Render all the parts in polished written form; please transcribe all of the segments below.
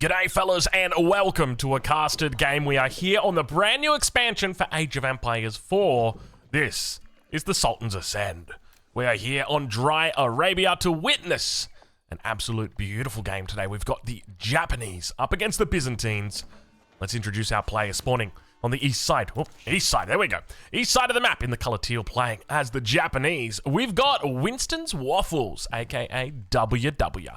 G'day fellas and welcome to a casted game. We are here on the brand new expansion for Age of Empires 4. This is the Sultan's Ascend. We are here on dry Arabia to witness an absolute beautiful game today. We've got the Japanese up against the Byzantines. Let's introduce our players spawning on the east side. Oh, east side, there we go. East side of the map in the color teal playing as the Japanese. We've got Winston's Waffles, aka WW.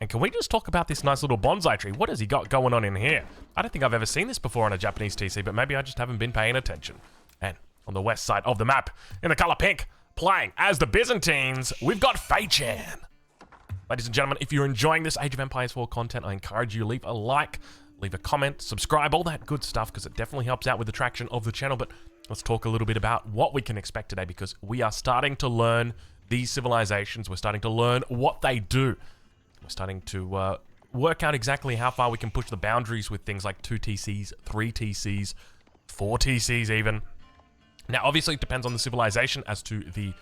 And can we just talk about this nice little bonsai tree? What has he got going on in here? I don't think I've ever seen this before on a Japanese TC, but maybe I just haven't been paying attention. And on the west side of the map, in the color pink, playing as the Byzantines, we've got Fei-chan. Ladies and gentlemen, if you're enjoying this Age of Empires 4 content, I encourage you to leave a like, leave a comment, subscribe, all that good stuff, because it definitely helps out with the traction of the channel. But let's talk a little bit about what we can expect today, because we are starting to learn these civilizations. We're starting to learn what they do. We're starting to work out exactly how far we can push the boundaries with things like 2 TCs, 3 TCs, 4 TCs even. Now, obviously, it depends on the civilization as to the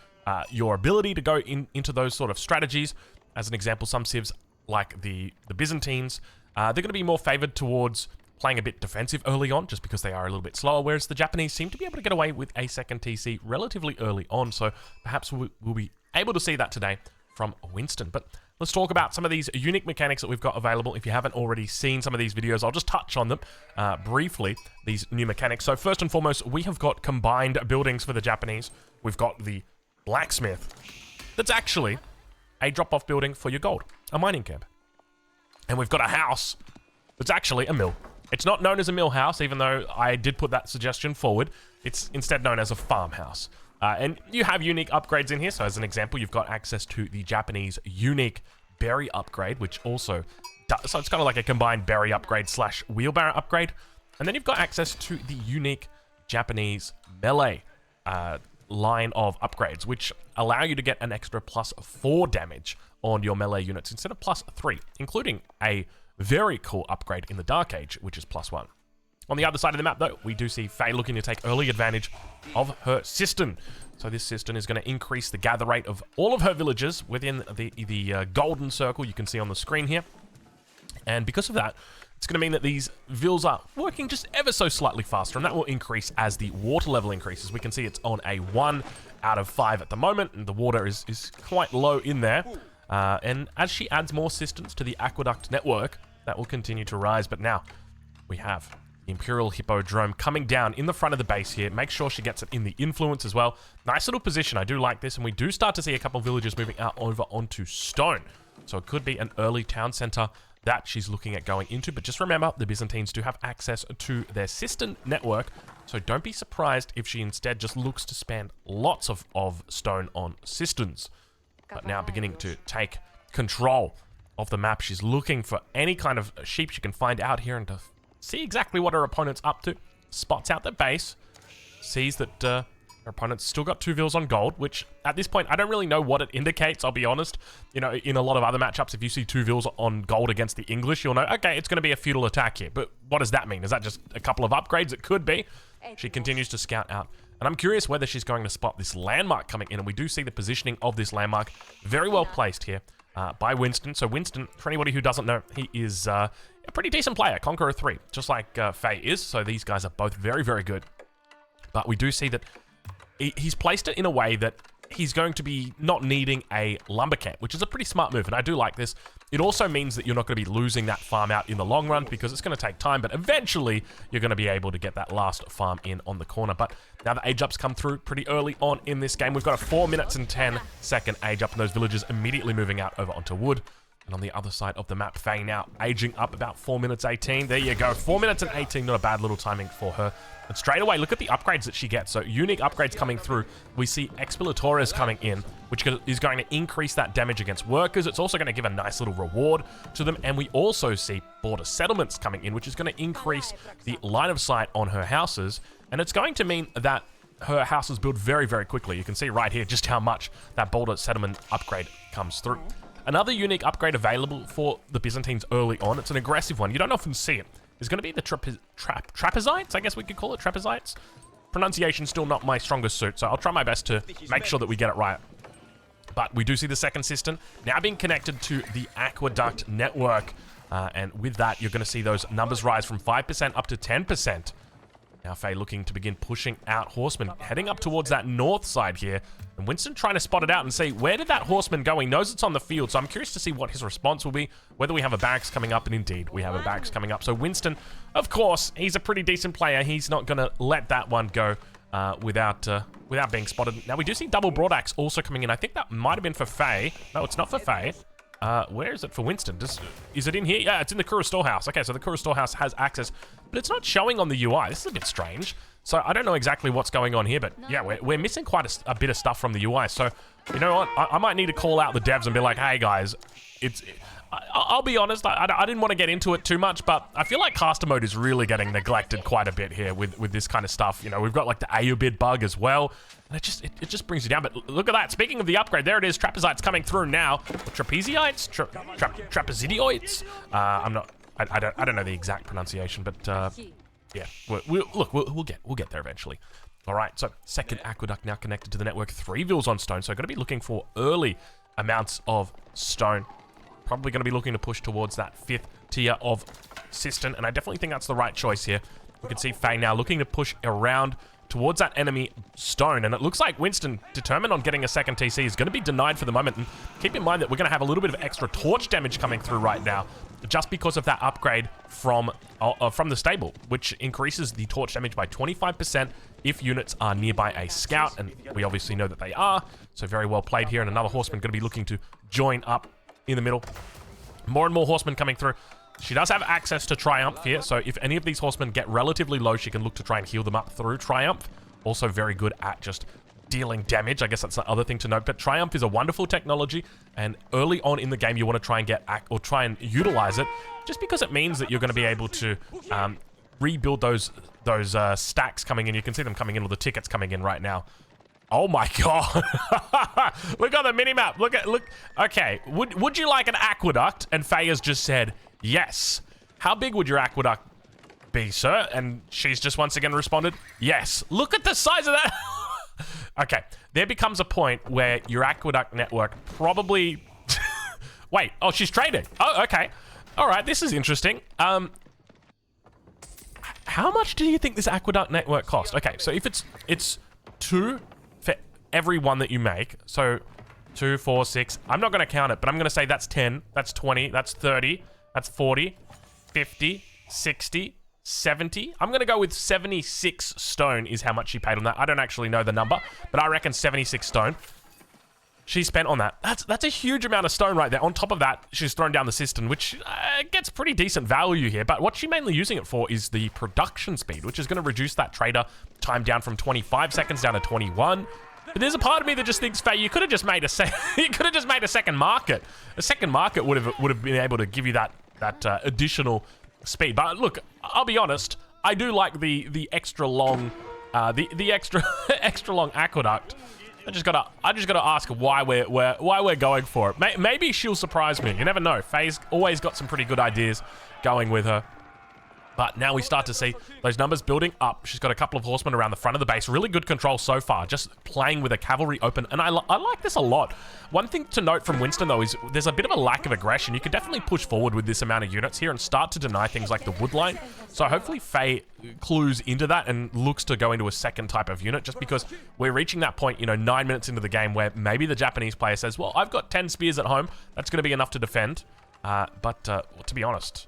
your ability to go into those sort of strategies. As an example, some civs, like the Byzantines, they're going to be more favored towards playing a bit defensive early on, just because they are a little bit slower, whereas the Japanese seem to be able to get away with a second TC relatively early on. So perhaps we'll be able to see that today from Winston. But let's talk about some of these unique mechanics that we've got available. If you haven't already seen some of these videos, I'll just touch on them briefly, these new mechanics. So first and foremost, we have got combined buildings for the Japanese. We've got the blacksmith. That's actually a drop-off building for your gold, a mining camp. And we've got a house that's actually a mill. It's not known as a mill house, even though I did put that suggestion forward. It's instead known as a farmhouse. And you have unique upgrades in here. So as an example, you've got access to the Japanese unique berry upgrade, which also does, so it's kind of like a combined berry upgrade slash wheelbarrow upgrade. And then you've got access to the unique Japanese melee line of upgrades, which allow you to get an extra +4 damage on your melee units instead of +3, including a very cool upgrade in the Dark Age, which is +1. On the other side of the map, though, we do see Fei looking to take early advantage of her cistern. So this cistern is going to increase the gather rate of all of her villagers within the golden circle you can see on the screen here. And because of that, it's going to mean that these vills are working just ever so slightly faster, and that will increase as the water level increases. We can see it's on a 1 out of 5 at the moment, and the water is quite low in there. And as she adds more cisterns to the aqueduct network, that will continue to rise. But now we have the Imperial Hippodrome coming down in the front of the base here. Make sure she gets it in the influence as well. Nice little position. I do like this. And we do start to see a couple of villagers moving out over onto stone. So it could be an early town center that she's looking at going into. But just remember, the Byzantines do have access to their cistern network. So don't be surprised if she instead just looks to spend lots of stone on cisterns. But now beginning to take control of the map. She's looking for any kind of sheep she can find out here and to see exactly what her opponent's up to. Spots out the base, sees that her opponent's still got 2 vills on gold, which at this point, I don't really know what it indicates, I'll be honest. You know, in a lot of other matchups, if you see 2 vills on gold against the English, you'll know, okay, it's going to be a feudal attack here. But what does that mean? Is that just a couple of upgrades? It could be. She continues to scout out. And I'm curious whether she's going to spot this landmark coming in. And we do see the positioning of this landmark very well placed here by Winston. So Winston, for anybody who doesn't know, he is a pretty decent player, Conqueror 3, just like Fei is. So these guys are both very, very good. But we do see that he's placed it in a way that he's going to be not needing a lumber camp, which is a pretty smart move, and I do like this. It also means that you're not going to be losing that farm out in the long run, because it's going to take time, but eventually you're going to be able to get that last farm in on the corner. But now the age ups come through pretty early on in this game. We've got a 4 minutes and 10-second age up, and those villagers immediately moving out over onto wood. And on the other side of the map, Fei now aging up about 4 minutes 18. There you go, 4 minutes and 18, not a bad little timing for her. And straight away, look at the upgrades that she gets. So unique upgrades coming through. We see Expilatores coming in, which is going to increase that damage against workers. It's also going to give a nice little reward to them. And we also see border settlements coming in, which is going to increase the line of sight on her houses. And it's going to mean that her houses build very, very quickly. You can see right here just how much that border settlement upgrade comes through. Another unique upgrade available for the Byzantines early on, it's an aggressive one, you don't often see it, is going to be the trapezites, I guess we could call it, trapezites. Pronunciation's still not my strongest suit, so I'll try my best to make sure that we get it right. But we do see the second cistern now being connected to the aqueduct network And with that, you're going to see those numbers rise from 5% up to 10%. Now Faye looking to begin pushing out horsemen, heading up towards that north side here. And Winston trying to spot it out and see, where did that horseman go? He knows it's on the field, so I'm curious to see what his response will be, whether we have a barracks coming up, and indeed, we have a barracks coming up. So Winston, of course, he's a pretty decent player. He's not going to let that one go without being spotted. Now, we do see double broadaxe also coming in. I think that might have been for Faye. No, it's not for Faye. Where is it for Winston? Is it in here? Yeah, it's in the Kura storehouse. Okay, so the Kura storehouse has access, but it's not showing on the UI. This is a bit strange. So I don't know exactly what's going on here, but yeah, we're missing quite a bit of stuff from the UI. So, you know what? I might need to call out the devs and be like, hey guys, I'll be honest, I didn't want to get into it too much, but I feel like caster mode is really getting neglected quite a bit here with this kind of stuff. You know, we've got like the Ayyubid bug as well, and it just brings you down. But look at that. Speaking of the upgrade, there it is. Trapezites coming through now. Trapezioites? Trapezidioites? I don't know the exact pronunciation, but yeah, we'll get there eventually. All right, so second aqueduct now connected to the network. 3 vills on stone, so going to be looking for early amounts of stone. Probably going to be looking to push towards that 5th tier of cistern, and I definitely think that's the right choice here. You can see Faye now looking to push around towards that enemy stone, and it looks like Winston, determined on getting a second TC, is going to be denied for the moment. And keep in mind that we're going to have a little bit of extra torch damage coming through right now, just because of that upgrade from the stable, which increases the torch damage by 25% if units are nearby a scout, and we obviously know that they are, so very well played here. And another horseman going to be looking to join up in the middle. More and more horsemen coming through. She does have access to Triumph here, so if any of these horsemen get relatively low, she can look to try and heal them up through Triumph. Also very good at just dealing damage. I guess that's the other thing to note. But Triumph is a wonderful technology, and early on in the game, you want to try and try and utilize it, just because it means that you're going to be able to rebuild those stacks coming in. You can see them coming in, or the tickets coming in right now. Oh my god. Look on the minimap. Look. Okay, would you like an aqueduct? And Faye has just said yes. How big would your aqueduct be, sir? And she's just once again responded yes. Look at the size of that. Okay, there becomes a point where your aqueduct network probably wait, oh, she's trading. Oh, okay. All right, this is interesting. How much do you think this aqueduct network costs? Okay, so if it's 2 for every one that you make, so 2, 4, 6. I'm not going to count it, but I'm going to say that's 10, that's 20, that's 30, that's 40, 50, 60, 70. I'm going to go with 76 stone is how much she paid on that. I don't actually know the number, but I reckon 76 stone she spent on that. That's a huge amount of stone right there. On top of that, she's thrown down the cistern, which gets pretty decent value here. But what she's mainly using it for is the production speed, which is going to reduce that trader time down from 25 seconds down to 21. But there's a part of me that just thinks, Faye, you could have just made a second market. A second market would have been able to give you that additional speed. But look, I'll be honest, I do like the extra long the extra long aqueduct. I just gotta ask why we're going for it. Maybe she'll surprise me. You never know. Faye's always got some pretty good ideas going with her. But now we start to see those numbers building up. She's got a couple of horsemen around the front of the base. Really good control so far. Just playing with a cavalry open. And I like this a lot. One thing to note from Winston, though, is there's a bit of a lack of aggression. You can definitely push forward with this amount of units here and start to deny things like the wood line. So hopefully Faye clues into that and looks to go into a second type of unit, just because we're reaching that point, 9 minutes into the game, where maybe the Japanese player says, well, I've got 10 spears at home. That's going to be enough to defend. But to be honest,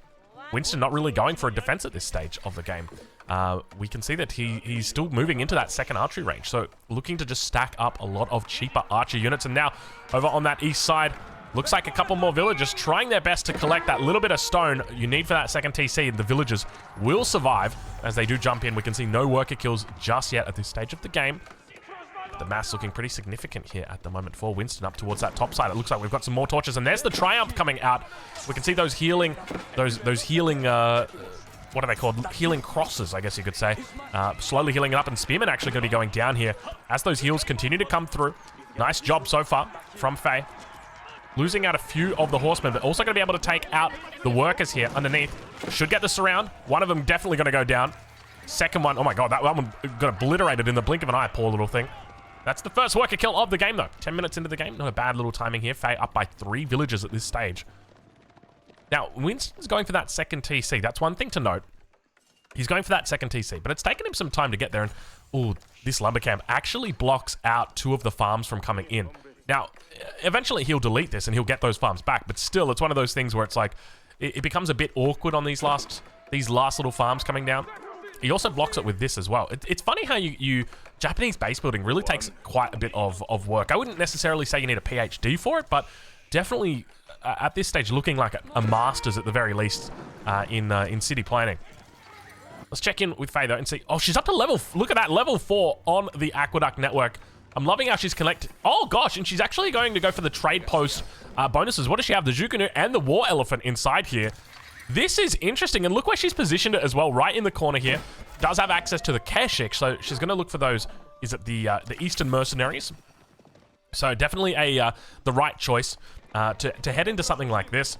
Winston not really going for a defense at this stage of the game. We can see that he's still moving into that second archery range, so looking to just stack up a lot of cheaper archer units. And now over on that east side, looks like a couple more villagers trying their best to collect that little bit of stone you need for that second TC, and the villagers will survive as they do jump in. We can see no worker kills just yet at this stage of the game. The mass looking pretty significant here at the moment for Winston up towards that top side. It looks like we've got some more torches, and there's the Triumph coming out. We can see those healing, those healing, what are they called? Healing crosses, I guess you could say. Slowly healing it up, and Spearman actually going to be going down here as those heals continue to come through. Nice job so far from Faye. Losing out a few of the horsemen, but also going to be able to take out the workers here underneath. Should get the surround. One of them definitely going to go down. Second one, oh my god, that one got obliterated in the blink of an eye, poor little thing. That's the first worker kill of the game, though. 10 minutes into the game. Not a bad little timing here. Faye up by 3 villagers at this stage. Now, Winston's going for that second TC. That's one thing to note. He's going for that second TC, but it's taken him some time to get there. And, ooh, this lumber camp actually blocks out 2 of the farms from coming in. Now, eventually he'll delete this and he'll get those farms back, but still, it's one of those things where it's like, it becomes a bit awkward on these last little farms coming down. He also blocks it with this as well. It's funny how Japanese base building really takes quite a bit of work. I wouldn't necessarily say you need a PhD for it, but definitely at this stage looking like a master's at the very least in city planning. Let's check in with Faye though and see. Oh, she's up to look at that, level 4 on the aqueduct network. I'm loving how she's connected. Oh gosh, and she's actually going to go for the trade post bonuses. What does she have? The Jukunu and the War Elephant inside here. This is interesting, and look where she's positioned it as well, right in the corner here. Does have access to the Keshik, so she's going to look for those. Is it the Eastern Mercenaries? So definitely the right choice to head into something like this.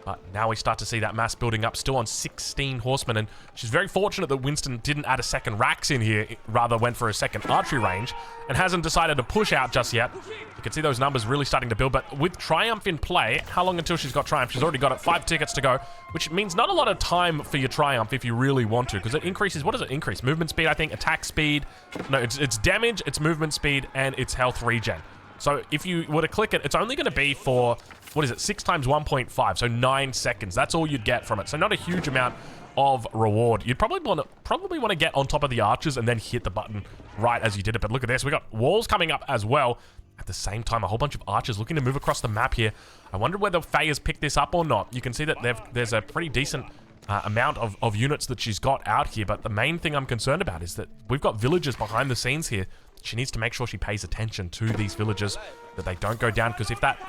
But now we start to see that mass building up, still on 16 horsemen, and she's very fortunate that Winston didn't add a second Rax in here, rather went for a second archery range, and hasn't decided to push out just yet. You can see those numbers really starting to build, but with Triumph in play, how long until she's got Triumph? She's already got it, 5 tickets to go, which means not a lot of time for your Triumph if you really want to, because it increases, what does it increase? Movement speed, I think, attack speed, no, it's damage, it's movement speed, and it's health regen. So if you were to click it, it's only going to be for, what is it, 6 times 1.5, so 9 seconds. That's all you'd get from it. So not a huge amount of reward. You'd probably want to get on top of the archers and then hit the button right as you did it. But look at this. We got walls coming up as well. At the same time, a whole bunch of archers looking to move across the map here. I wonder whether Faye has picked this up or not. You can see that there's a pretty decent amount of units that she's got out here. But the main thing I'm concerned about is that we've got villagers behind the scenes here. She needs to make sure she pays attention to these villagers, that they don't go down, because if that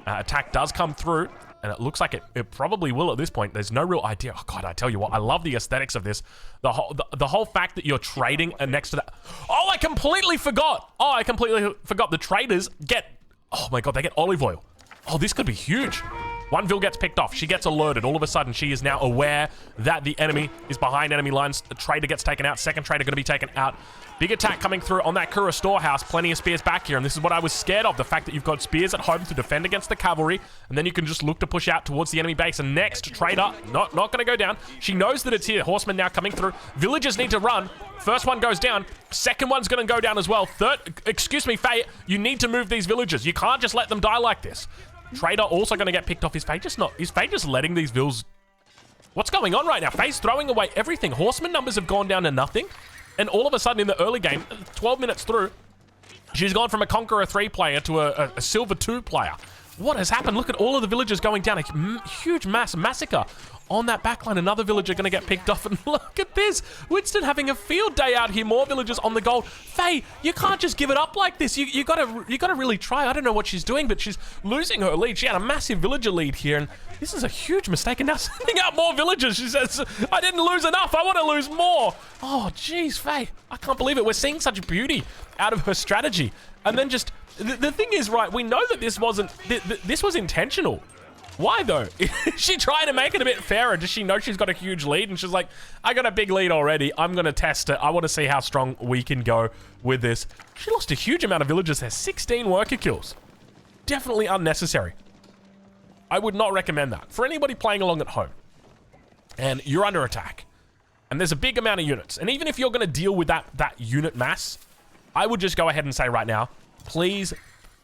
attack does come through, and it looks like it probably will at this point, there's no real idea. Oh god, I tell you what, I love the aesthetics of this. The whole fact that you're trading next to that. Oh, I completely forgot. The traders get, oh my god, they get olive oil. Oh, this could be huge. One Vil gets picked off. She gets alerted. All of a sudden, she is now aware that the enemy is behind enemy lines. The trader gets taken out. Second trader going to be taken out. Big attack coming through on that Kura storehouse. Plenty of spears back here, and this is what I was scared of. The fact that you've got spears at home to defend against the cavalry, and then you can just look to push out towards the enemy base. And next, trader, not going to go down. She knows that it's here. Horsemen now coming through. Villagers need to run. First one goes down. Second one's going to go down as well. Third, excuse me, Faye, you need to move these villagers. You can't just let them die like this. Trader also going to get picked off. Is Faye just letting these Vils? What's going on right now? Faye's throwing away everything. Horseman numbers have gone down to nothing. And all of a sudden in the early game, 12 minutes through, she's gone from a Conqueror 3 player to a Silver 2 player. What has happened? Look at all of the villagers going down. A huge massacre on that backline. Another villager going to get picked off. And look at this. Winston having a field day out here. More villagers on the gold. Faye, you can't just give it up like this. You gotta really try. I don't know what she's doing, but she's losing her lead. She had a massive villager lead here, and this is a huge mistake. And now sending out more villagers. She says, I didn't lose enough. I want to lose more. Oh, jeez, Faye. I can't believe it. We're seeing such beauty out of her strategy. And then just... The thing is, right, we know that this wasn't... This was intentional. Why, though? Is she trying to make it a bit fairer? Does she know she's got a huge lead? And she's like, I got a big lead already. I'm going to test it. I want to see how strong we can go with this. She lost a huge amount of villagers there. 16 worker kills. Definitely unnecessary. I would not recommend that. For anybody playing along at home, and you're under attack, and there's a big amount of units, and even if you're going to deal with that unit mass, I would just go ahead and say right now, please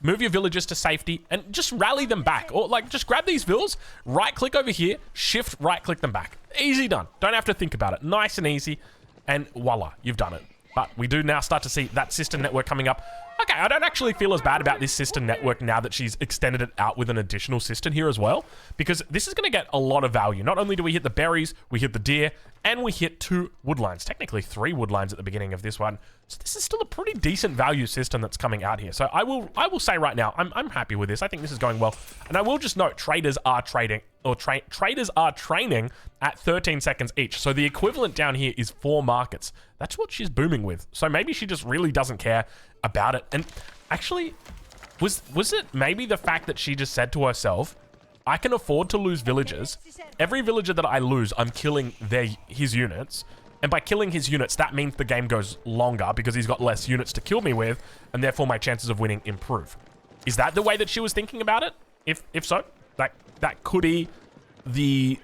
move your villagers to safety and just rally them back. Or like just grab these vills, right click over here, shift right click them back. Easy done. Don't have to think about it. Nice and easy. And voila, you've done it. But we do now start to see that sister network coming up. Okay, I don't actually feel as bad about this sister network now that she's extended it out with an additional sister here as well, because this is going to get a lot of value. Not only do we hit the berries, we hit the deer, and we hit 2 woodlines. Technically 3 woodlines at the beginning of this one. So this is still a pretty decent value system that's coming out here. So I will say right now, I'm happy with this. I think this is going well. And I will just note, traders are trading, or traders are training at 13 seconds each. So the equivalent down here is 4 markets. That's what she's booming with. So maybe she just really doesn't care about it. And actually, was it maybe the fact that she just said to herself, I can afford to lose villagers. Every villager that I lose, I'm killing his units. And by killing his units, that means the game goes longer because he's got less units to kill me with, and therefore my chances of winning improve. Is that the way that she was thinking about it? If so, that could the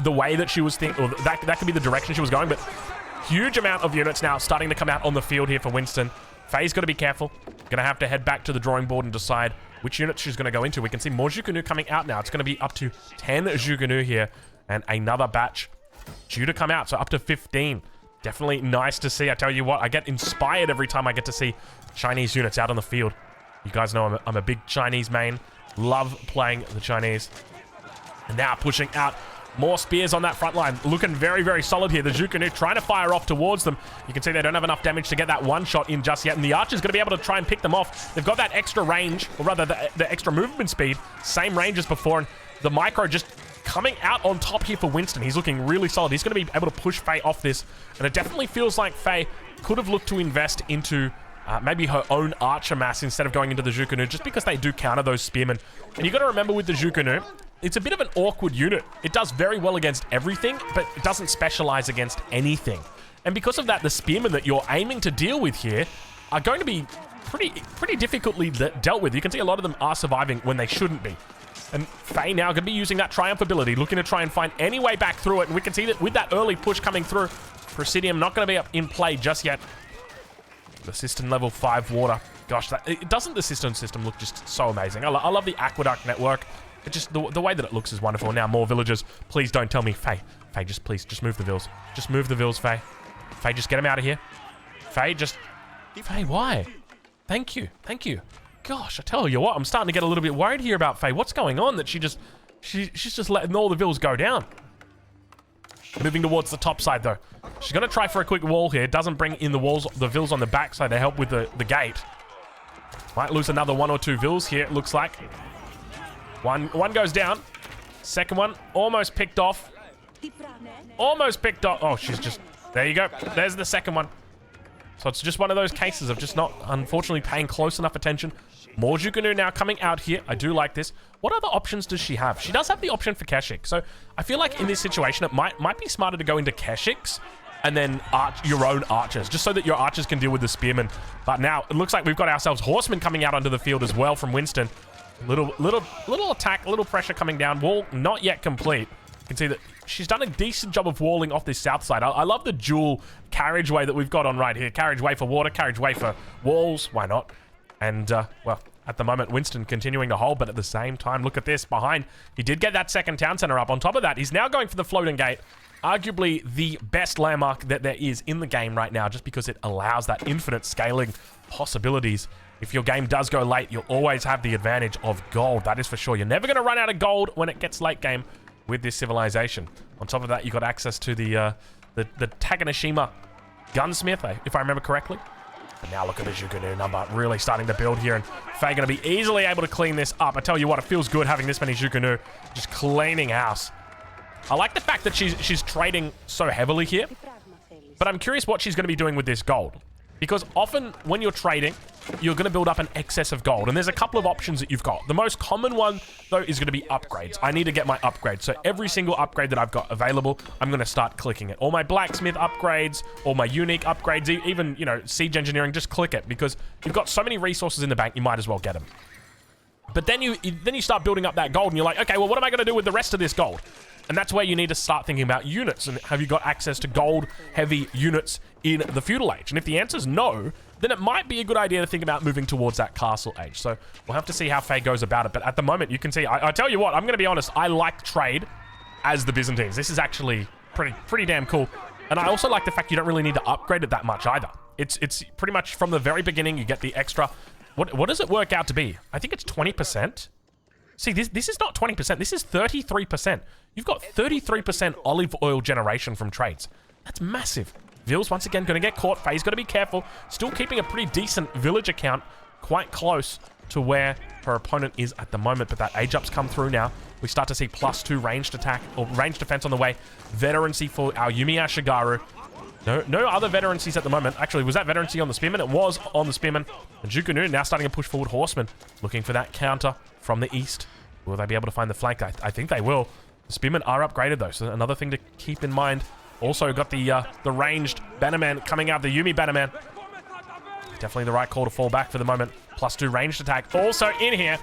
way that she was thinking, or that could be the direction she was going, but huge amount of units now starting to come out on the field here for Winston. Faye's got to be careful. Going to have to head back to the drawing board and decide which units she's going to go into. We can see more Zhuge coming out now. It's going to be up to 10 Zhuge here, and another batch due to come out, so up to 15. Definitely nice to see. I tell you what, I get inspired every time I get to see Chinese units out on the field. You guys know I'm a big Chinese main. Love playing the Chinese. And now pushing out more spears on that front line. Looking very, very solid here. The Zhuge trying to fire off towards them. You can see they don't have enough damage to get that one shot in just yet. And the Archer's going to be able to try and pick them off. They've got that extra range, or rather the extra movement speed. Same range as before. And the Micro just coming out on top here for Winston. He's looking really solid. He's going to be able to push Faye off this. And it definitely feels like Faye could have looked to invest into maybe her own Archer mass instead of going into the Zhuge just because they do counter those spearmen. And you got to remember with the Zhuge, it's a bit of an awkward unit. It does very well against everything, but it doesn't specialize against anything. And because of that, the spearmen that you're aiming to deal with here are going to be pretty difficultly dealt with. You can see a lot of them are surviving when they shouldn't be. And Faye now going to be using that Triumph ability, looking to try and find any way back through it. And we can see that with that early push coming through, Presidium not going to be in play just yet. The Cistern level 5 water. Gosh, doesn't the Cistern system look just so amazing? I love the Aqueduct network. It just, the way that it looks is wonderful. Now more villagers. Please don't tell me, Faye. Faye, just move the vills. Just move the vills, Faye. Faye, just get him out of here. Faye, Faye, why? Thank you. Gosh, I tell you what, I'm starting to get a little bit worried here about Faye. What's going on that she's just letting all the vills go down? Moving towards the top side, though. She's going to try for a quick wall here. Doesn't bring in the vills on the back side to help with the gate. Might lose another 1 or 2 vills here, it looks like. One goes down. Second one almost picked off. Almost picked off. Oh, she's just... There you go. There's the second one. So it's just one of those cases of just not, unfortunately, paying close enough attention. More Zhuge now coming out here. I do like this. What other options does she have? She does have the option for Keshik. So I feel like in this situation, it might be smarter to go into Keshiks and then your own archers, just so that your archers can deal with the spearmen. But now it looks like we've got ourselves horsemen coming out onto the field as well from Winston. Little attack, little pressure coming down. Wall not yet complete. You can see that she's done a decent job of walling off this south side. I love the dual carriageway that we've got on right here. Carriageway for water, carriageway for walls. Why not? And, well, at the moment, Winston continuing to hold, but at the same time, look at this behind. He did get that second town center up. On top of that, he's now going for the floating gate. Arguably the best landmark that there is in the game right now, just because it allows that infinite scaling possibilities. If your game does go late, you'll always have the advantage of gold. That is for sure. You're never going to run out of gold when it gets late game with this civilization. On top of that, you got access to the Taganashima gunsmith, if I remember correctly. But now look at the Zhuge number really starting to build here, and Faye going to be easily able to clean this up. I tell you what, it feels good having this many Zhuge just cleaning house. I like the fact that she's trading so heavily here, but I'm curious what she's going to be doing with this gold. Because often when you're trading, you're going to build up an excess of gold. And there's a couple of options that you've got. The most common one, though, is going to be upgrades. I need to get my upgrades. So every single upgrade that I've got available, I'm going to start clicking it. All my blacksmith upgrades, all my unique upgrades, even, you know, siege engineering, just click it. Because you've got so many resources in the bank, you might as well get them. But then you start building up that gold, and you're like, okay, well, what am I going to do with the rest of this gold? And that's where you need to start thinking about units. And have you got access to gold-heavy units in the feudal age? And if the answer is no, then it might be a good idea to think about moving towards that castle age. So we'll have to see how Faye goes about it. But at the moment, you can see, I tell you what, I'm going to be honest, I like trade as the Byzantines. This is actually pretty damn cool. And I also like the fact you don't really need to upgrade it that much either. It's pretty much from the very beginning, you get the extra. What does it work out to be? I think it's 20%. See, this is not 20%. This is 33%. You've got 33% olive oil generation from trades. That's massive. Ville's once again going to get caught. Faye's got to be careful. Still keeping a pretty decent village account quite close to where her opponent is at the moment. But that age up's come through now. We start to see +2 ranged attack or ranged defense on the way. Veterancy for our Yumi Ashigaru. No other veterancies at the moment. Actually, was that veterancy on the spearman? It was on the spearman. And Zhuge now starting to push forward horsemen, looking for that counter from the east. Will they be able to find the flank? I think they will. The spearmen are upgraded though, so another thing to keep in mind. Also got the ranged bannerman coming out, the Yumi bannerman. Definitely the right call to fall back for the moment. +2 ranged attack also in here.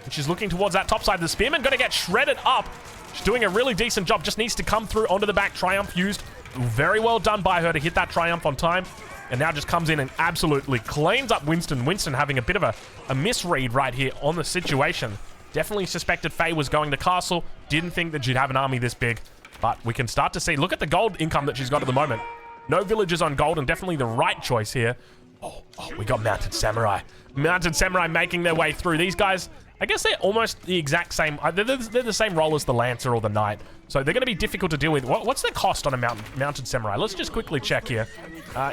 And she's looking towards that top side. The Spearman going to get shredded up. She's doing a really decent job. Just needs to come through onto the back. Triumph used. Very well done by her to hit that Triumph on time. And now just comes in and absolutely cleans up Winston. Winston having a bit of a misread right here on the situation. Definitely suspected Faye was going to castle. Didn't think that she'd have an army this big. But we can start to see. Look at the gold income that she's got at the moment. No villagers on gold, and definitely the right choice here. Oh, we got Mounted Samurai. Mounted Samurai making their way through. These guys, I guess they're almost the exact same. They're the same role as the Lancer or the Knight. So they're going to be difficult to deal with. What's the cost on a Mounted Samurai? Let's just quickly check here.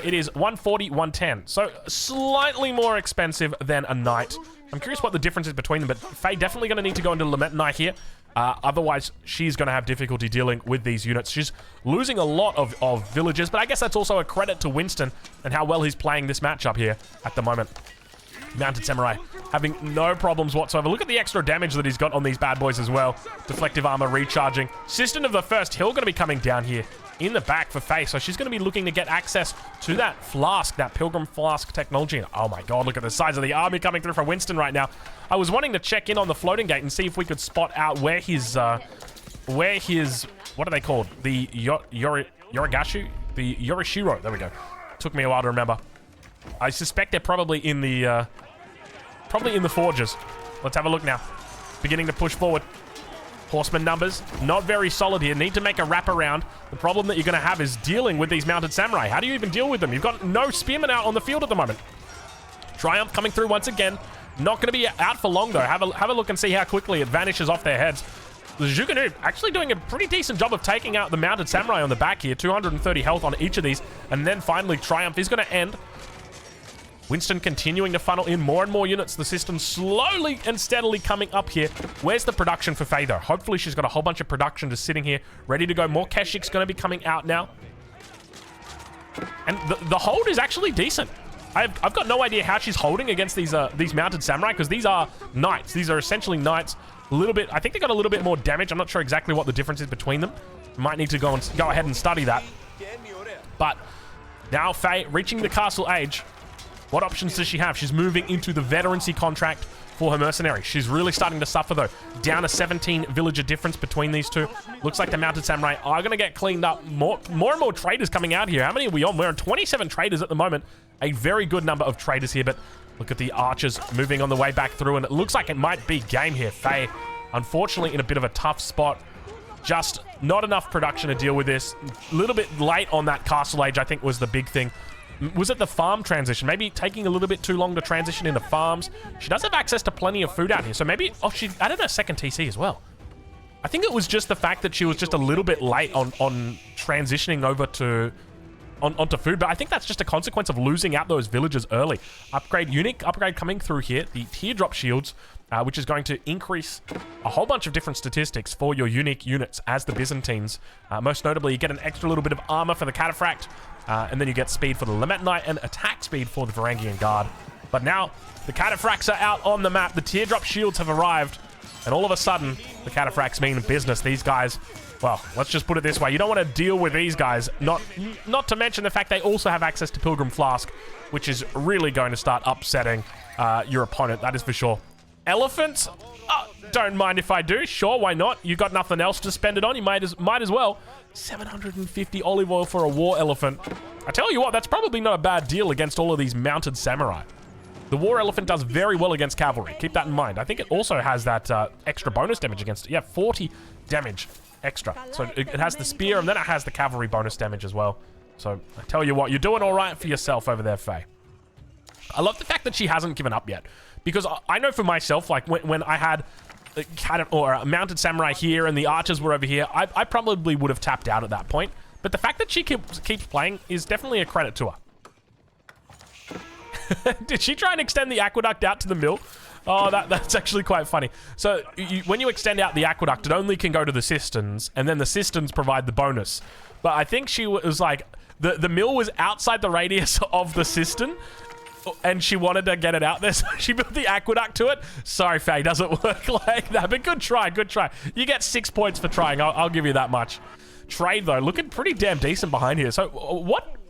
It is 140, 110. So slightly more expensive than a Knight. I'm curious what the difference is between them, but Faye definitely going to need to go into Lament Knight here. Otherwise, she's going to have difficulty dealing with these units. She's losing a lot of villagers, but I guess that's also a credit to Winston and how well he's playing this matchup here at the moment. Mounted Samurai having no problems whatsoever. Look at the extra damage that he's got on these bad boys as well. Deflective armor recharging. Assistant of the First Hill going to be coming down here in the back for Faye. So she's going to be looking to get access to that flask, that Pilgrim Flask technology. And oh my god, look at the size of the army coming through for Winston right now. I was wanting to check in on the floating gate and see if we could spot out where his, what are they called? The Yorigashu? The Yorishiro. There we go. Took me a while to remember. I suspect they're probably in the forges. Let's have a look now. Beginning to push forward. Horseman numbers, not very solid here. Need to make a wraparound. The problem that you're going to have is dealing with these Mounted Samurai. How do you even deal with them? You've got no spearmen out on the field at the moment. Triumph coming through once again. Not going to be out for long, though. Have a look and see how quickly it vanishes off their heads. The Zhuganu actually doing a pretty decent job of taking out the Mounted Samurai on the back here. 230 health on each of these. And then finally, Triumph is going to end. Winston continuing to funnel in more and more units. The system slowly and steadily coming up here. Where's the production for Faye, though? Hopefully she's got a whole bunch of production just sitting here, ready to go. More Keshik's going to be coming out now. And the hold is actually decent. I've got no idea how she's holding against these Mounted Samurai, because these are Knights. These are essentially Knights. A little bit, I think they got a little bit more damage. I'm not sure exactly what the difference is between them. Might need to go ahead and study that. But now Faye reaching the castle age. What options does she have? She's moving into the veterancy contract for her mercenary. She's really starting to suffer, though. Down a 17 villager difference between these two. Looks like the Mounted Samurai are going to get cleaned up. More and more traders coming out here. How many are we on? We're on 27 traders at the moment. A very good number of traders here, but look at the archers moving on the way back through, and it looks like it might be game here. Faye, unfortunately, in a bit of a tough spot. Just not enough production to deal with this. A little bit late on that castle age, I think, was the big thing. Was it the farm transition? Maybe taking a little bit too long to transition into farms. She does have access to plenty of food out here. So maybe... Oh, she added her second TC as well. I think it was just the fact that she was just a little bit late on transitioning over to... onto food. But I think that's just a consequence of losing out those villagers early. Unique upgrade coming through here. The teardrop shields, which is going to increase a whole bunch of different statistics for your unique units as the Byzantines. Most notably, you get an extra little bit of armor for the Cataphract. And then you get speed for the Lament Knight and attack speed for the Varangian Guard. But now, the Cataphracts are out on the map. The teardrop shields have arrived. And all of a sudden, the Cataphracts mean business. These guys, well, let's just put it this way. You don't want to deal with these guys. Not to mention the fact they also have access to Pilgrim Flask, which is really going to start upsetting your opponent. That is for sure. Elephants? Don't mind if I do. Sure, why not? You got nothing else to spend it on. You might as well. 750 olive oil for a war elephant. I tell you what, that's probably not a bad deal against all of these Mounted Samurai. The war elephant does very well against cavalry. Keep that in mind. I think it also has that extra bonus damage against it. Yeah, 40 damage extra. So it has the spear, and then it has the cavalry bonus damage as well. So I tell you what, you're doing all right for yourself over there, Faye. I love the fact that she hasn't given up yet. Because I know for myself, like when I had a Mounted Samurai here and the archers were over here, I probably would have tapped out at that point. But the fact that she keeps playing is definitely a credit to her. Did she try and extend the aqueduct out to the mill? Oh, that's actually quite funny. So when you extend out the aqueduct, it only can go to the cisterns, and then the cisterns provide the bonus. But I think she was like, the mill was outside the radius of the cistern, and she wanted to get it out there, so she built the aqueduct to it. Sorry, Faye, doesn't work like that, but good try, good try. You get 6 points for trying, I'll give you that much. Trade, though, looking pretty damn decent behind here. So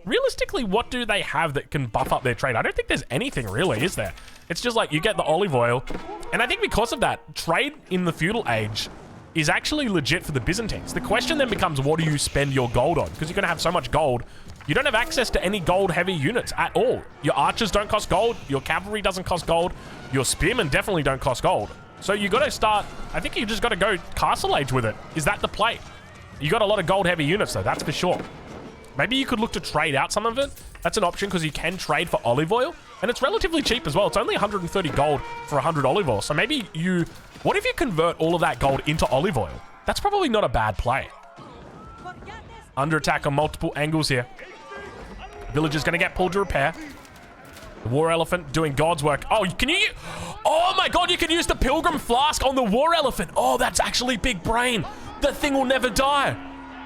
realistically, what do they have that can buff up their trade? I don't think there's anything really, is there? It's just like you get the olive oil. And I think because of that, trade in the feudal age is actually legit for the Byzantines. The question then becomes, what do you spend your gold on? Because you're going to have so much gold. You don't have access to any gold-heavy units at all. Your archers don't cost gold. Your cavalry doesn't cost gold. Your spearmen definitely don't cost gold. So you got to start... I think you just got to go castle age with it. Is that the play? You got a lot of gold-heavy units, though. That's for sure. Maybe you could look to trade out some of it. That's an option because you can trade for olive oil. And it's relatively cheap as well. It's only 130 gold for 100 olive oil. So maybe you... What if you convert all of that gold into olive oil? That's probably not a bad play. Under attack on multiple angles here. Villager's going to get pulled to repair. The war elephant doing God's work. Oh, can you... Oh my God, you can use the pilgrim flask on the war elephant. Oh, that's actually big brain. The thing will never die.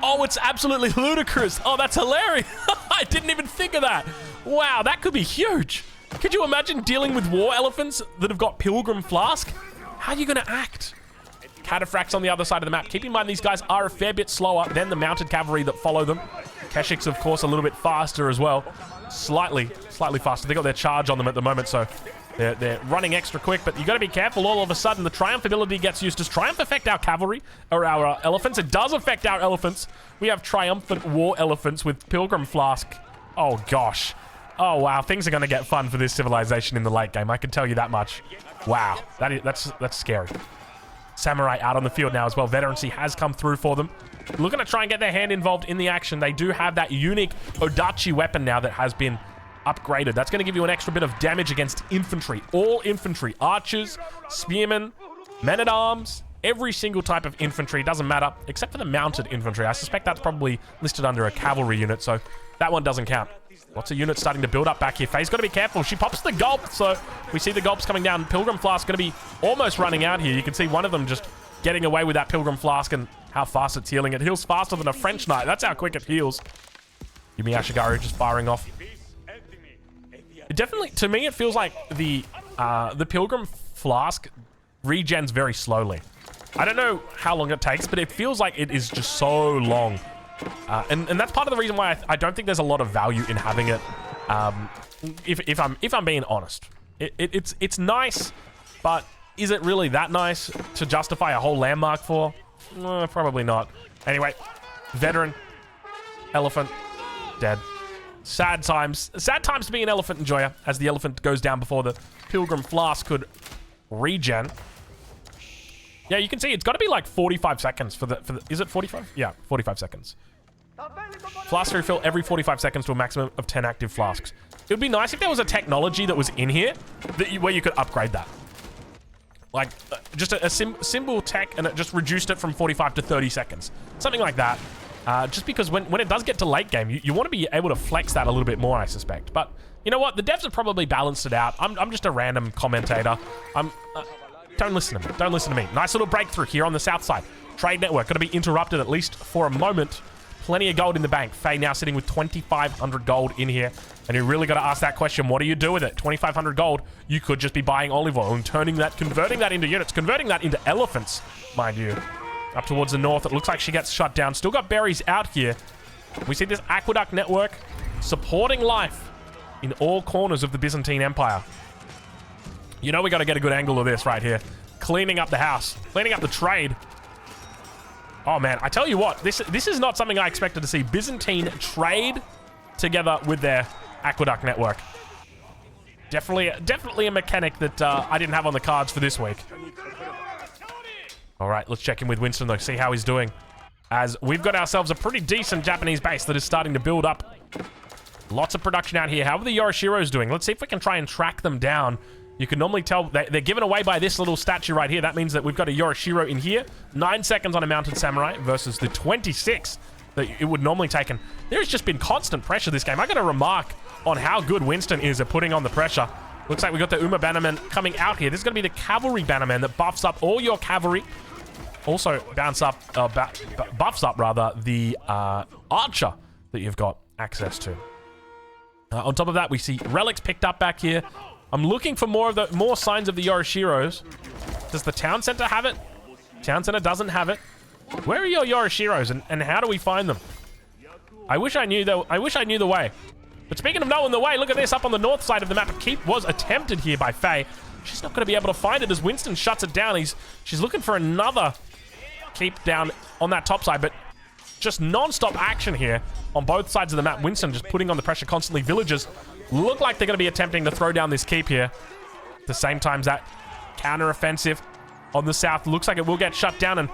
Oh, it's absolutely ludicrous. Oh, that's hilarious. I didn't even think of that. Wow, that could be huge. Could you imagine dealing with war elephants that have got pilgrim flask? How are you going to act? Cataphracts on the other side of the map. Keep in mind, these guys are a fair bit slower than the mounted cavalry that follow them. Keshiks, of course, a little bit faster as well. Slightly faster. They got their charge on them at the moment, so they're running extra quick, but you got to be careful. All of a sudden, the Triumph ability gets used. Does Triumph affect our cavalry or our elephants? It does affect our elephants. We have triumphant war elephants with Pilgrim Flask. Oh, gosh. Oh, wow. Things are going to get fun for this civilization in the late game. I can tell you that much. Wow. That's scary. Samurai out on the field now as well. Veterancy has come through for them. Looking to try and get their hand involved in the action. They do have that unique Odachi weapon now that has been upgraded. That's going to give you an extra bit of damage against infantry. All infantry. Archers, spearmen, men-at-arms, every single type of infantry. Doesn't matter, except for the mounted infantry. I suspect that's probably listed under a cavalry unit, so that one doesn't count. Lots of units starting to build up back here. Faye's got to be careful. She pops the gulp, so we see the gulps coming down. Pilgrim Flask going to be almost running out here. You can see one of them just getting away with that Pilgrim Flask and how fast it's healing. It heals faster than a French knight. That's how quick it heals. Yumi Ashigaru just firing off. It definitely, to me, it feels like the Pilgrim Flask regens very slowly. I don't know how long it takes, but it feels like it is just so long. And that's part of the reason why I don't think there's a lot of value in having it. If I'm being honest, it's nice, but is it really that nice to justify a whole landmark for? Probably not. Anyway, veteran, elephant, dead. Sad times to be an elephant enjoyer, as the elephant goes down before the Pilgrim Flask could regen. Yeah, you can see it's got to be like 45 seconds for the is it 45? Yeah, 45 seconds. Flask refill every 45 seconds to a maximum of 10 active flasks. It would be nice if there was a technology that was in here where you could upgrade that. Like, just a symbol tech, and it just reduced it from 45 to 30 seconds. Something like that. Just because when it does get to late game, you want to be able to flex that a little bit more, I suspect. But, you know what? The devs have probably balanced it out. I'm just a random commentator. Don't listen to me. Don't listen to me. Nice little breakthrough here on the south side. Trade network going to be interrupted at least for a moment. Plenty of gold in the bank. Faye now sitting with 2,500 gold in here. And you really got to ask that question, what do you do with it? 2,500 gold, you could just be buying olive oil and converting that into units, converting that into elephants, mind you. Up towards the north, it looks like she gets shut down. Still got berries out here. We see this aqueduct network supporting life in all corners of the Byzantine Empire. You know we got to get a good angle of this right here. Cleaning up the house, cleaning up the trade. Oh man, I tell you what, this is not something I expected to see. Byzantine trade together with their aqueduct network. Definitely a mechanic that I didn't have on the cards for this week. All right, let's check in with Winston though, see how he's doing. As we've got ourselves a pretty decent Japanese base that is starting to build up. Lots of production out here. How are the Yoroshiros doing? Let's see if we can try and track them down. You can normally tell they're given away by this little statue right here. That means that we've got a Yoroshiro in here. 9 seconds on a mounted samurai versus the 26 that it would normally take. And there's just been constant pressure this game. I got to remark on how good Winston is at putting on the pressure. Looks like we got the Uma Bannerman coming out here. This is going to be the cavalry Bannerman that buffs up all your cavalry. Also buffs up rather the archer that you've got access to. On top of that, we see relics picked up back here. I'm looking for more signs of the Yoroshiros. Does the town center have it? Town center doesn't have it. Where are your Yoroshiros and how do we find them? I wish I knew the way. But speaking of knowing the way, look at this up on the north side of the map. A keep was attempted here by Faye. She's not going to be able to find it as Winston shuts it down. She's looking for another keep down on that top side, but just non-stop action here on both sides of the map. Winston just putting on the pressure constantly. Villagers look like they're going to be attempting to throw down this keep here. At the same time, that counter-offensive on the south looks like it will get shut down, and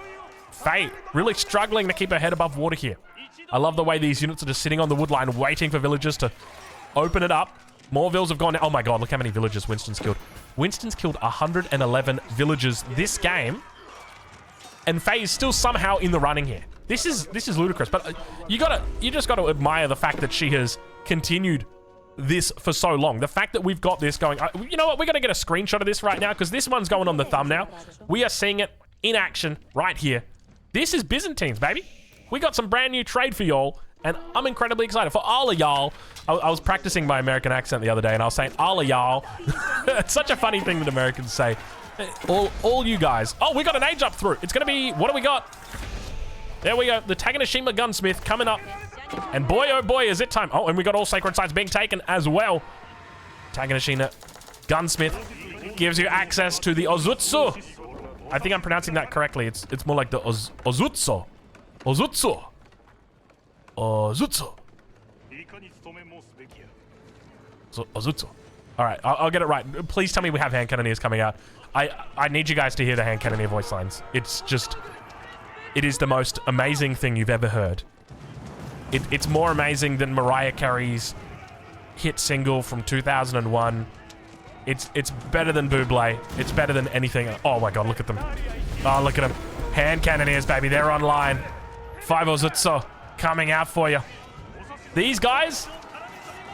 Faye really struggling to keep her head above water here. I love the way these units are just sitting on the wood line waiting for villagers to open it up. More vills have gone. Oh my god, look how many villagers Winston's killed. Winston's killed 111 villagers this game, and Faye is still somehow in the running here. This is ludicrous, but you just gotta admire the fact that she has continued this for so long. The fact that we've got this going. You know what? We're gonna get a screenshot of this right now because this one's going on the thumbnail. We are seeing it in action right here. This is Byzantines, baby. We got some brand new trade for y'all, and I'm incredibly excited. For all of y'all, I was practicing my American accent the other day, and I was saying, all of y'all. It's such a funny thing that Americans say. All you guys. Oh, we got an age up through. It's going to be, what do we got? There we go. The Taganashima Gunsmith coming up. And boy, oh boy, is it time. Oh, and we got all sacred sites being taken as well. Taganashima Gunsmith gives you access to the Ozutsu. I think I'm pronouncing that correctly. It's more like the Ozutsu. Ozutsu. Ozutsu. Ozutsu. All right, I'll get it right. Please tell me we have hand cannoneers coming out. I need you guys to hear the hand cannoneer voice lines. It is the most amazing thing you've ever heard. It's more amazing than Mariah Carey's hit single from 2001. It's better than Bublé. It's better than anything. Oh my god, look at them. Oh, look at them. Hand cannoneers, baby. They're online. 5 Ozutsu coming out for you. These guys,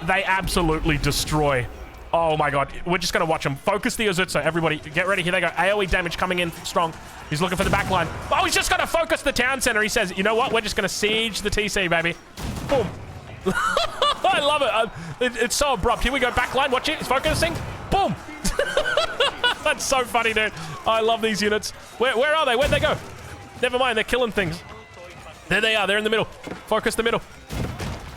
they absolutely destroy. Oh my god. We're just going to watch them. Focus the Ozutsu. Everybody, get ready. Here they go. AoE damage coming in strong. He's looking for the back line. Oh, he's just going to focus the town center. He says, you know what? We're just going to siege the TC, baby. Boom. I love it. It's so abrupt. Here we go. Back line. Watch it. It's focusing. Boom. That's so funny, dude. I love these units. Where are they? Where'd they go? Never mind. They're killing things. There they are. They're in the middle. Focus the middle.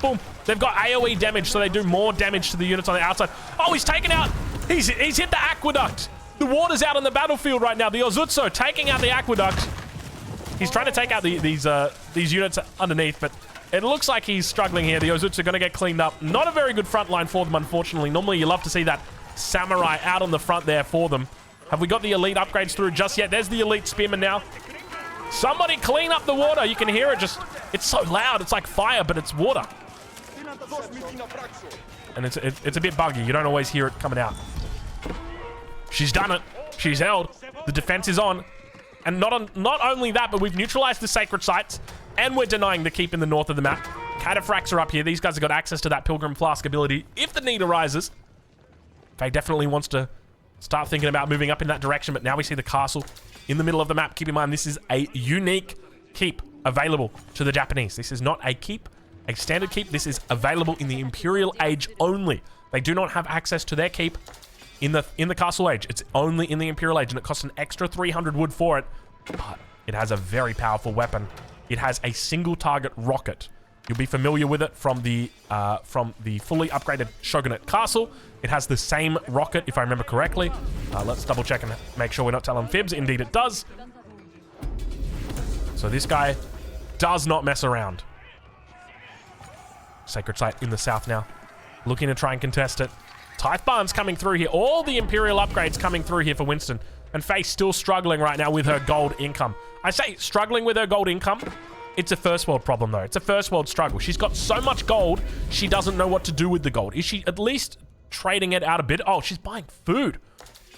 Boom. They've got AoE damage, so they do more damage to the units on the outside. Oh, he's taken out. He's hit the aqueduct. The water's out on the battlefield right now. The Ozutsu taking out the aqueduct. He's trying to take out these units underneath, but it looks like he's struggling here. The Ozutsu are going to get cleaned up. Not a very good front line for them, unfortunately. Normally, you love to see that samurai out on the front there for them. Have we got the elite upgrades through just yet? There's the elite spearman now. Somebody clean up the water. You can hear it just... It's so loud. It's like fire, but it's water. And it's a bit buggy. You don't always hear it coming out. She's done it. She's held. The defense is on. And not only that, but we've neutralized the sacred sites, and we're denying the keep in the north of the map. Cataphracts are up here. These guys have got access to that Pilgrim Flask ability if the need arises. Faye definitely wants to start thinking about moving up in that direction, but now we see the castle in the middle of the map. Keep in mind, this is a unique keep available to the Japanese. This is not a keep, a standard keep. This is available in the Imperial Age only. They do not have access to their keep in the Castle Age. It's only in the Imperial Age, and it costs an extra 300 wood for it, but it has a very powerful weapon. It has a single target rocket. You'll be familiar with it from the fully upgraded Shogunate Castle. It has the same rocket, if I remember correctly. Let's double check and make sure we're not telling fibs. Indeed, it does. So this guy does not mess around. Sacred Site in the south now. Looking to try and contest it. Tithe Barn's coming through here. All the Imperial upgrades coming through here for Winston. And Faye's still struggling right now with her gold income. I say struggling with her gold income. It's a first world problem, though. It's a first world struggle. She's got so much gold, she doesn't know what to do with the gold. Is she at least trading it out a bit? Oh, she's buying food.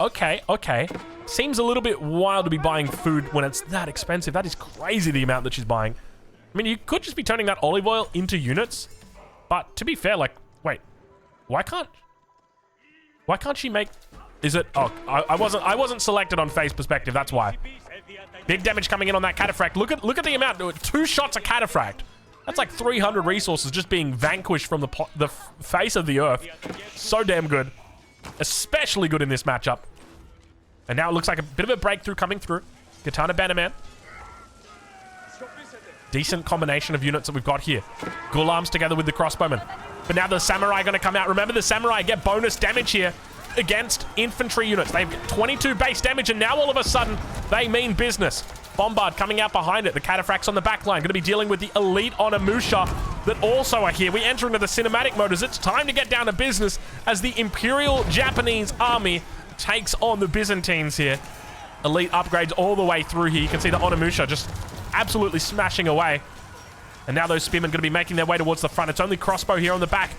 Okay, okay. Seems a little bit wild to be buying food when it's that expensive. That is crazy, the amount that she's buying. I mean, you could just be turning that olive oil into units. But to be fair, like, wait. Why can't she make... Is it... Oh, I wasn't selected on Faye's perspective. That's why. Big damage coming in on that cataphract. Look at the amount. 2 shots a cataphract. That's like 300 resources just being vanquished from the face of the earth. So damn good. Especially good in this matchup. And now it looks like a bit of a breakthrough coming through. Katana Bannerman. Decent combination of units that we've got here. Ghulams together with the crossbowmen. But now the samurai are going to come out. Remember, the samurai get bonus damage here against infantry units. They've got 22 base damage, and now all of a sudden, they mean business. Bombard coming out behind it. The cataphracts on the back line. Going to be dealing with the elite Onimusha that also are here. We enter into the cinematic mode as it's time to get down to business as the Imperial Japanese army takes on the Byzantines here. Elite upgrades all the way through here. You can see the Onimusha just absolutely smashing away. And now those spearmen going to be making their way towards the front. It's only crossbow here on the back.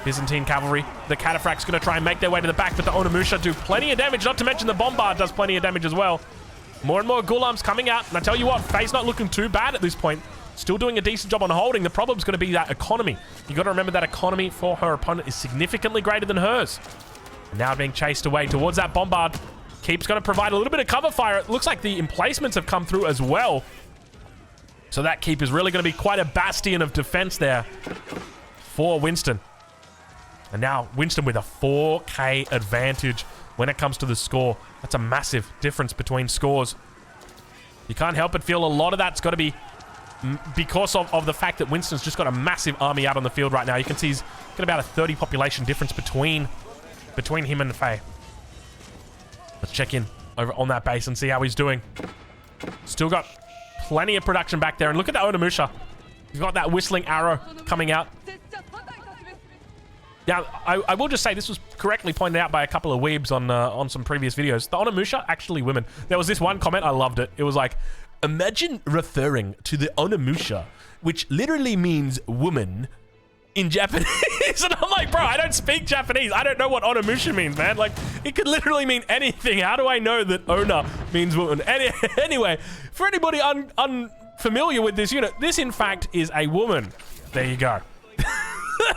Byzantine cavalry. The cataphracts going to try and make their way to the back, but the Onimusha do plenty of damage. Not to mention the bombard does plenty of damage as well. More and more Ghulams coming out. And I tell you what, Faye's not looking too bad at this point. Still doing a decent job on holding. The problem's going to be that economy. You got to remember that economy for her opponent is significantly greater than hers. And now being chased away towards that bombard. Keep's going to provide a little bit of cover fire. It looks like the emplacements have come through as well. So that keep is really going to be quite a bastion of defense there for Winston. And now Winston with a 4K advantage when it comes to the score. That's a massive difference between scores. You can't help but feel a lot of that's got to be because of the fact that Winston's just got a massive army out on the field right now. You can see he's got about a 30 population difference between him and Faye. Let's check in over on that base and see how he's doing. Still got plenty of production back there. And look at the Onimusha. He's got that whistling arrow coming out. Now, I will just say this was correctly pointed out by a couple of weebs on some previous videos. The Onimusha, actually women. There was this one comment, I loved it. It was like, imagine referring to the Onimusha, which literally means woman, in Japanese. And I'm like, bro, I don't speak Japanese. I don't know what Onimusha means, man. Like, it could literally mean anything. How do I know that Ona means woman? Anyway, for anybody unfamiliar with this unit, this in fact is a woman. There you go.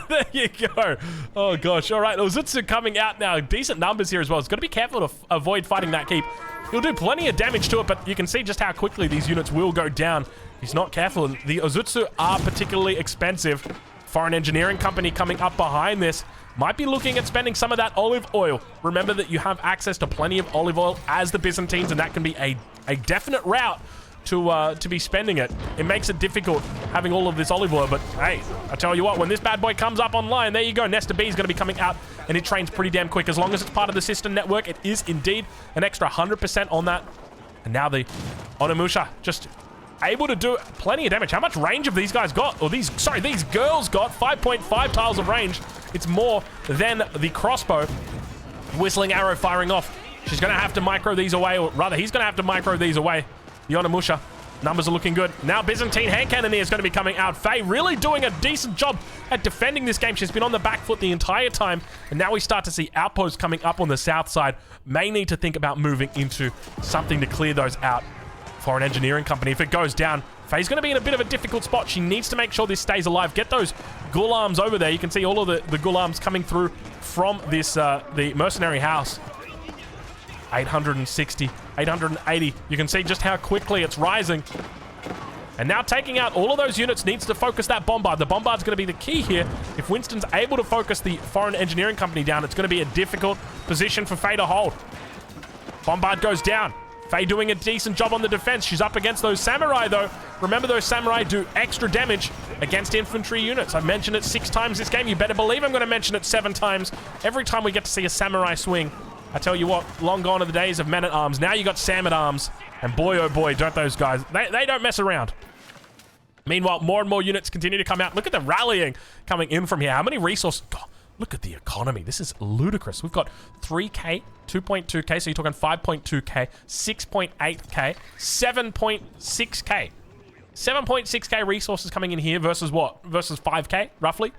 There you go. Oh gosh. All right, Ozutsu coming out now. Decent numbers here as well. It's got to be careful to avoid fighting that keep. He'll do plenty of damage to it, but you can see just how quickly these units will go down. He's not careful. The Ozutsu are particularly expensive. Foreign engineering company coming up behind this might be looking at spending some of that olive oil. Remember that you have access to plenty of olive oil as the Byzantines, and that can be a definite route to be spending it. It makes it difficult having all of this olive oil, but hey, I tell you what, when this bad boy comes up online, there you go. Nesta B is going to be coming out, and it trains pretty damn quick. As long as it's part of the system network, it is indeed an extra 100% on that. And now the Onimusha just able to do plenty of damage. How much range have these guys got? Or these girls got 5.5 tiles of range. It's more than the crossbow. Whistling arrow firing off. She's going to have to micro these away, or rather, he's going to have to micro these away. The Onimusha. Numbers are looking good. Now Byzantine hand cannoneer is going to be coming out. Faye really doing a decent job at defending this game. She's been on the back foot the entire time. And now we start to see outposts coming up on the south side. May need to think about moving into something to clear those out. Foreign engineering company, if it goes down, Faye's going to be in a bit of a difficult spot. She needs to make sure this stays alive. Get those Ghulams over there. You can see all of the Ghulams coming through from this the mercenary house. 860, 880. You can see just how quickly it's rising. And now taking out all of those units needs to focus that bombard. The bombard's going to be the key here. If Winston's able to focus the foreign engineering company down, it's going to be a difficult position for Faye to hold. Bombard goes down. Faye doing a decent job on the defense. She's up against those samurai, though. Remember, those samurai do extra damage against infantry units. I've mentioned it 6 times this game. You better believe I'm going to mention it 7 times. Every time we get to see a samurai swing, I tell you what, long gone are the days of men-at-arms. Now you got Sam-at-arms. And boy, oh boy, don't those guys. They don't mess around. Meanwhile, more and more units continue to come out. Look at the rallying coming in from here. How many resources? God, look at the economy. This is ludicrous. We've got 3K, 2.2K, so you're talking 5.2K, 6.8K, 7.6K. 7.6K resources coming in here versus what? Versus 5K, roughly?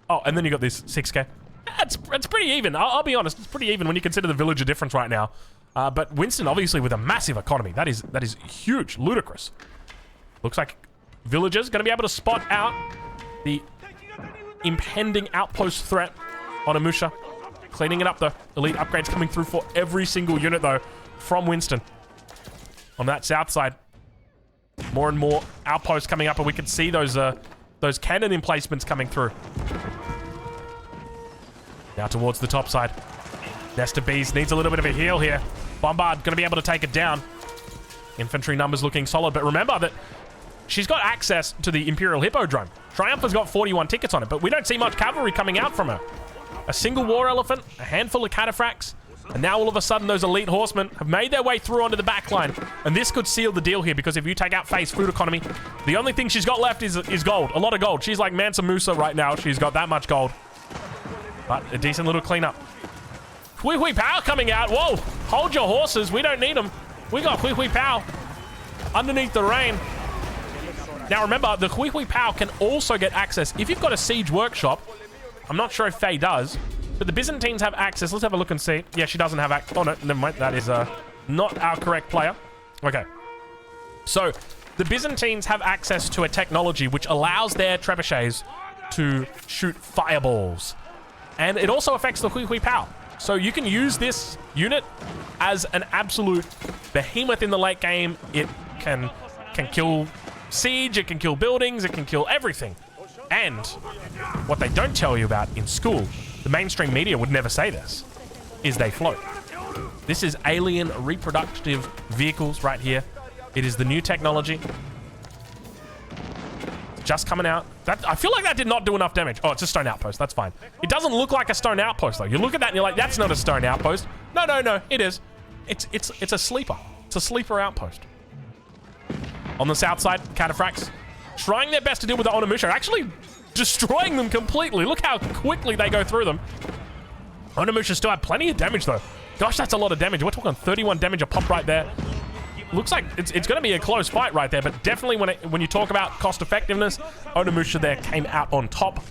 Oh, and then you got this 6K. It's pretty even. I'll be honest. It's pretty even when you consider the villager difference right now. But Winston, obviously, with a massive economy. That is huge. Ludicrous. Looks like villagers going to be able to spot out the impending outpost threat on Onimusha. Cleaning it up, though. Elite upgrades coming through for every single unit, though, from Winston. On that south side, more and more outposts coming up, and we can see those cannon emplacements coming through. Now towards the top side. Nesta Bees needs a little bit of a heal here. Bombard going to be able to take it down. Infantry numbers looking solid, but remember that she's got access to the Imperial Hippodrome. Triumph has got 41 tickets on it, but we don't see much cavalry coming out from her. A single war elephant, a handful of cataphracts, and now all of a sudden those elite horsemen have made their way through onto the back line. And this could seal the deal here, because if you take out Faye's food economy, the only thing she's got left is gold. A lot of gold. She's like Mansa Musa right now. She's got that much gold. But a decent little cleanup. Hui Hui Pow coming out. Whoa, hold your horses. We don't need them. We got Hui Hui Pow underneath the rain. Now remember, the Hui Hui Pow can also get access if you've got a siege workshop. I'm not sure if Faye does, but the Byzantines have access. Let's have a look and see. Yeah, she doesn't have access. Oh, no, never mind. That is not our correct player. Okay. So, the Byzantines have access to a technology which allows their trebuchets to shoot fireballs. And it also affects the Hui Hui Pow. So, you can use this unit as an absolute behemoth in the late game. It can kill siege, it can kill buildings, it can kill everything. And what they don't tell you about in school, the mainstream media would never say this, is they float. This is alien reproductive vehicles right here. It is the new technology. Just coming out. I feel like that did not do enough damage. Oh, it's a stone outpost. That's fine. It doesn't look like a stone outpost, though. You look at that and you're like, that's not a stone outpost. No, no, no. It is. It's a sleeper. It's a sleeper outpost. On the south side, cataphracts trying their best to deal with the Onimusha, actually destroying them completely. Look how quickly they go through them. Onimusha still have plenty of damage, though. Gosh, that's a lot of damage. We're talking 31 damage a pop right there. Looks like it's going to be a close fight right there, but definitely when you talk about cost effectiveness, Onimusha there came out on top.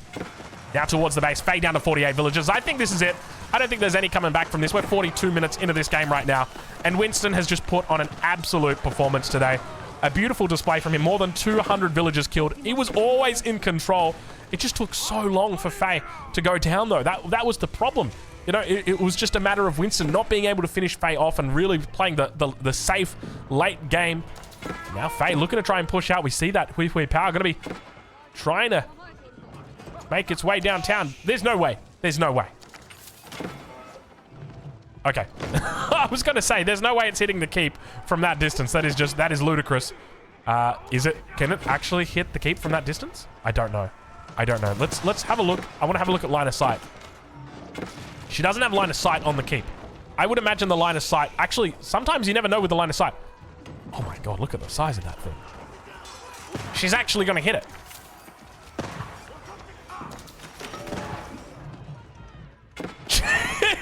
Now towards the base, Faye down to 48 villagers. I think this is it. I don't think there's any coming back from this. We're 42 minutes into this game right now, and Winston has just put on an absolute performance today. A beautiful display from him. More than 200 villagers killed. He was always in control. It just took so long for Faye to go down, though. That was the problem. You know, it was just a matter of Winston not being able to finish Faye off and really playing the safe late game. Now Faye looking to try and push out. We see that Hui Hui Power going to be trying to make its way downtown. There's no way. There's no way. Okay. I was going to say, there's no way it's hitting the keep from that distance. That is ludicrous. Can it actually hit the keep from that distance? I don't know. I don't know. Let's have a look. I want to have a look at line of sight. She doesn't have line of sight on the keep. I would imagine the line of sight... Actually, sometimes you never know with the line of sight. Oh my god, look at the size of that thing. She's actually going to hit it.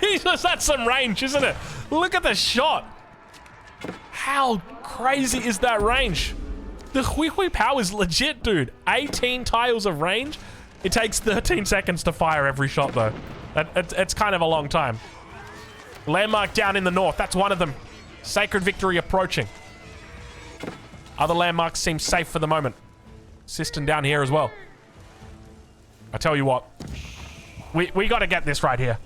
Jesus, that's some range, isn't it? Look at the shot. How crazy is that range? The Hui Hui Power is legit, dude. 18 tiles of range. It takes 13 seconds to fire every shot, though. It's kind of a long time. Landmark down in the north. That's one of them. Sacred Victory approaching. Other landmarks seem safe for the moment. Siston down here as well. I tell you what. We got to get this right here.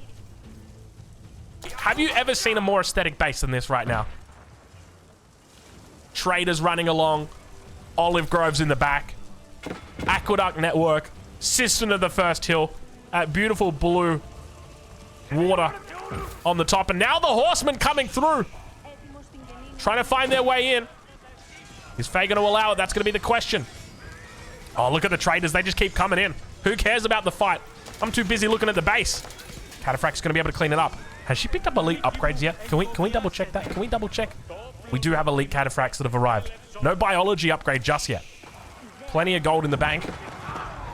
Have you ever seen a more aesthetic base than this right now? Traders running along. Olive groves in the back. Aqueduct network. Siston of the first hill. Beautiful blue water on the top. And now the horsemen coming through. Trying to find their way in. Is Faye going to allow it? That's going to be the question. Oh, look at the traders. They just keep coming in. Who cares about the fight? I'm too busy looking at the base. Cataphract's going to be able to clean it up. Has she picked up elite upgrades yet? Can we double check that? Can we double check? We do have elite cataphracts that have arrived. No biology upgrade just yet. Plenty of gold in the bank.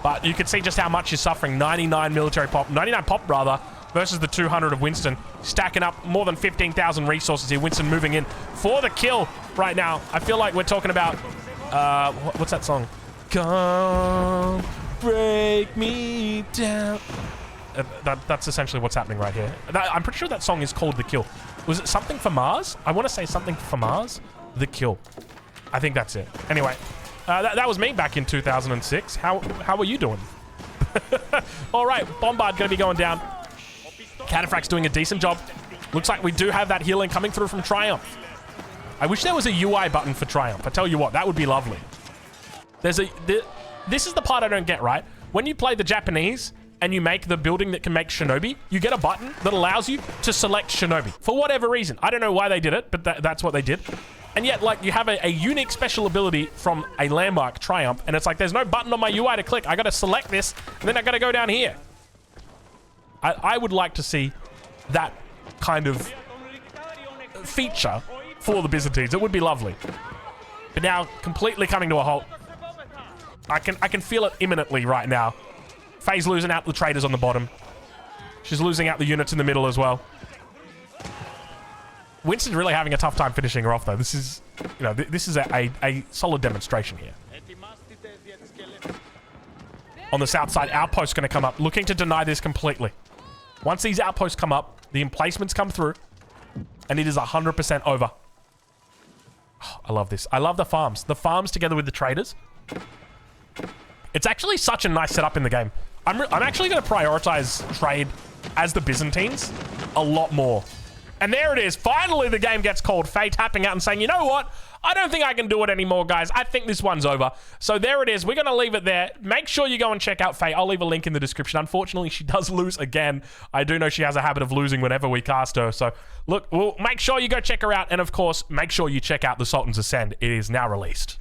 But you can see just how much she's suffering. 99 military pop. 99 pop, rather, versus the 200 of Winston. Stacking up more than 15,000 resources here. Winston moving in for the kill right now. I feel like we're talking about... what's that song? Come break me down. That's essentially what's happening right here. I'm pretty sure that song is called The Kill. Was it Something for Mars? I want to say Something for Mars. The Kill. I think that's it. Anyway, that was me back in 2006. How are you doing? All right, Bombard going to be going down. Cataphract's doing a decent job. Looks like we do have that healing coming through from Triumph. I wish there was a UI button for Triumph. I tell you what, that would be lovely. This is the part I don't get, right? When you play the Japanese and you make the building that can make Shinobi, you get a button that allows you to select Shinobi. For whatever reason. I don't know why they did it, but that's what they did. And yet, like, you have a unique special ability from a landmark triumph, and it's like there's no button on my UI to click. I got to select this, and then I got to go down here. I would like to see that kind of feature for the Byzantines. It would be lovely. But now, completely coming to a halt. I can feel it imminently right now. Faye's losing out the traders on the bottom. She's losing out the units in the middle as well. Winston's really having a tough time finishing her off, though. This is, you know, this is a solid demonstration here. On the south side, outposts going to come up, looking to deny this completely. Once these outposts come up, the emplacements come through, and it is 100% over. Oh, I love this. I love the farms. The farms together with the traders. It's actually such a nice setup in the game. I'm actually going to prioritize trade as the Byzantines a lot more. And there it is. Finally, the game gets called. Faye tapping out and saying, you know what? I don't think I can do it anymore, guys. I think this one's over. So there it is. We're going to leave it there. Make sure you go and check out Faye. I'll leave a link in the description. Unfortunately, she does lose again. I do know she has a habit of losing whenever we cast her. So look, we'll make sure you go check her out. And of course, make sure you check out the Sultan's Ascend. It is now released.